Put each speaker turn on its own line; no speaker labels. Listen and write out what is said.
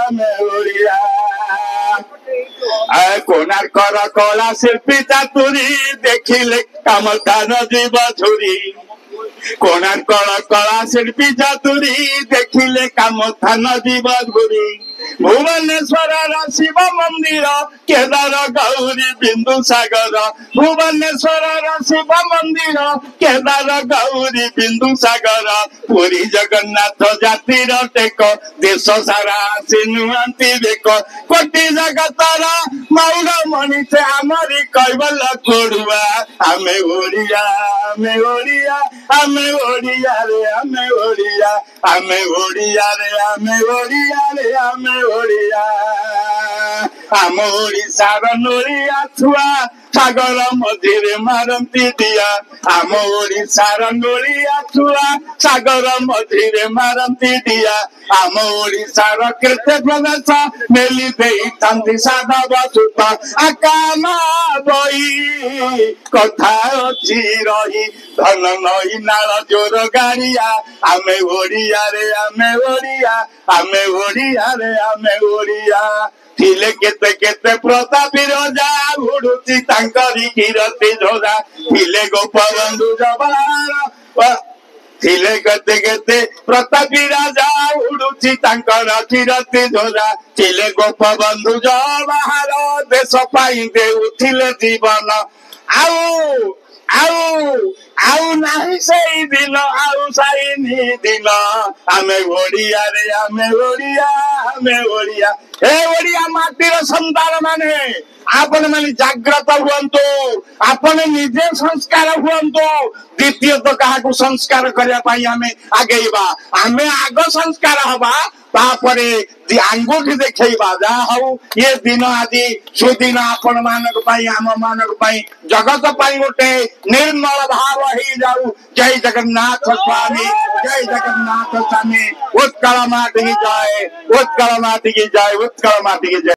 ଆମେ ଓଡ଼ିଆ। କୋଣାର୍କର କଳା ଶିଳ୍ପୀ ଚାତୁରୀ ଦେଖିଲେ କାମ ଧାନ ଯିବ ଝୁରି। କୋଣାର୍କର କଳା ଶିଳ୍ପୀ ଚାତୁରୀ ଦେଖିଲେ କାମ ଧାନ ଯିବ ଝୁରି। ଭୁବନେଶ୍ୱରର ଶିବ ମନ୍ଦିର କେଦାର ଗୌରୀ ବିନ୍ଦୁସାଗର। ଭୁବନେଶ୍ୱରର ଶିବ ମନ୍ଦିର କେଦାର ଗୌରୀ ବିନ୍ଦୁସାଗର। ପୁରୀ ଜଗନ୍ନାଥ ଜାତିର ଟେକ ଦେଶ ସାରା ଆସି ନୁହନ୍ତି ବେକ। କୋଟି ଜଗତର ମୌଳ ମଣିଷ ଆମରି କୈବଲ କୋଡୁଆ। ଆମେ ଓଡ଼ିଆ ଆମେ ଓଡ଼ିଆ ଆମେ ଓଡ଼ିଆରେ ଆମେ ଓଡ଼ିଆ ଆମେ ଓଡ଼ିଆରେ ଆମେ ଓଡ଼ିଆରେ ଆମେ ଓଡ଼ିଆ। ଆମ ଓଡ଼ିଶାର ନୋଳିଆ ଛୁଆ ସାଗର ମଝିରେ ମାରନ୍ତି ଦିଆ। ଆମ ଓଡ଼ିଶାର ନୋଳିଆ ଛୁଆ ସାଗର ମଝିରେ ମାରନ୍ତି ଦିଆ। ଆମ ଓଡ଼ିଶାର କେତେ ପ୍ରଦେଶ ମେଲି ଦେଇଥାନ୍ତି ସାଧବ ସୁତ। ଆକାମ ବହି କଥା ଅଛି ରହି ଧନ ନଈ ନାଳ ଜୋର ଗାଡ଼ିଆ। ଆମେ ଓଡ଼ିଆରେ ଆମେ ଓଡ଼ିଆ ଆମେ ଓଡ଼ିଆରେ ଆମେ ଓଡ଼ିଆ। ଥିଲେ କେତେ କେତେ ପ୍ରତାପୀ ରଜା ଉଡୁଛି ତାଙ୍କରି କିରତି ଝୋରା। ଥିଲେ ଗୋପବନ୍ଧୁ ଜବାହାର ଥିଲେ କେତେ କେତେ ପ୍ରତାପୀ ରାଜା ଉଡୁଛି ତାଙ୍କର କିରତି ଝୋରା। ଥିଲେ ଗୋପବନ୍ଧୁ ଜବାହାର ଦେଶ ପାଇଁ ଦେଉଥିଲେ ଜୀବନ। ଆଉ ଆଉ ଆଉ ନାହିଁ ସେଇ ଦିନ ଆଉ ସାଇନି ଦିନ। ଆମେ ଓଡ଼ିଆରେ ଆମେ ଓଡ଼ିଆ ଆମେ ଓଡ଼ିଆ। ଏ ଓଡ଼ିଆ ମାଟିର ସନ୍ତାନ ମାନେ ଆପଣ ମାନେ ଜାଗ୍ରତ ହୁଅନ୍ତୁ। ଆପଣ ନିଜେ ସଂସ୍କାର ହୁଅନ୍ତୁ। ଦ୍ୱିତୀୟତଃ କାହାକୁ ସଂସ୍କାର କରିବା ପାଇଁ ଆମେ ଆଗେଇବା। ଆମେ ଆଗ ସଂସ୍କାର ହବା ତାପରେ ଆଙ୍ଗୁଠି ଦେଖେଇବା। ଯାହା ହଉ ଏ ଦିନ ଆଜି ସୁଦିନ ଆପଣ ମାନଙ୍କ ପାଇଁ ଆମ ମାନଙ୍କ ପାଇଁ ଜଗତ ପାଇଁ ଗୋଟେ ନିର୍ମଳ ଭାବ ହେଇଯାଉ। ଜୟ ଜଗନ୍ନାଥ ସ୍ୱାମୀ ଜୟ ଜଗନ୍ନାଥ ସ୍ୱାମୀ। ଉତ୍କଳ ମାଟିକି ଜୟ ଉତ୍କଳ ମାଟିକି ଜୟ ଉତ୍କଳ ମାଟିକି ଜୟ।